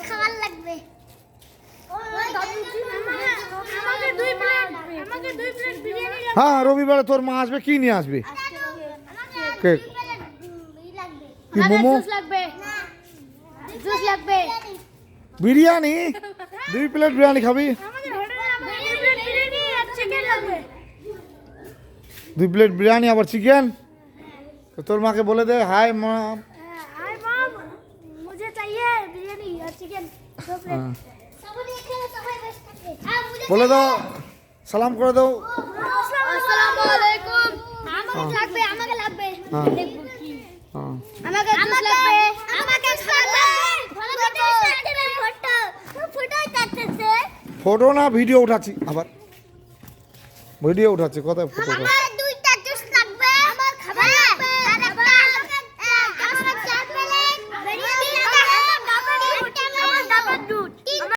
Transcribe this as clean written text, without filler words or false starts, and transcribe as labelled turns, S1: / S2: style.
S1: খাবার লাগবে
S2: হ্যাঁ রবিবারে তোর মা আসবে, কি নিয়ে আসবে? কেক কি মোমো বিরিয়ানি? 2 প্লেট বিরিয়ানি খাবি? 2 প্লেট বিরিয়ানি আবার চিকেন? তো তোর মাকে বলে দে হাই মা,
S1: मुझे चाहिए बिरयानी और चिकन 2 प्लेट।
S2: বলে দাও, সালাম করে দাও।
S1: আসসালামু আলাইকুম। আমাকে লাগবে, আমাকে লাগবে।
S2: হ্যাঁ। হ্যাঁ
S1: আমাকে জুস লাগবে, আমাকে খাবার লাগবে। ফটো ফটো কাটতেছে।
S2: ফটো না ভিডিও উঠাচ্ছি, আবার ভিডিও উঠাচ্ছি, কোথায় ফটো?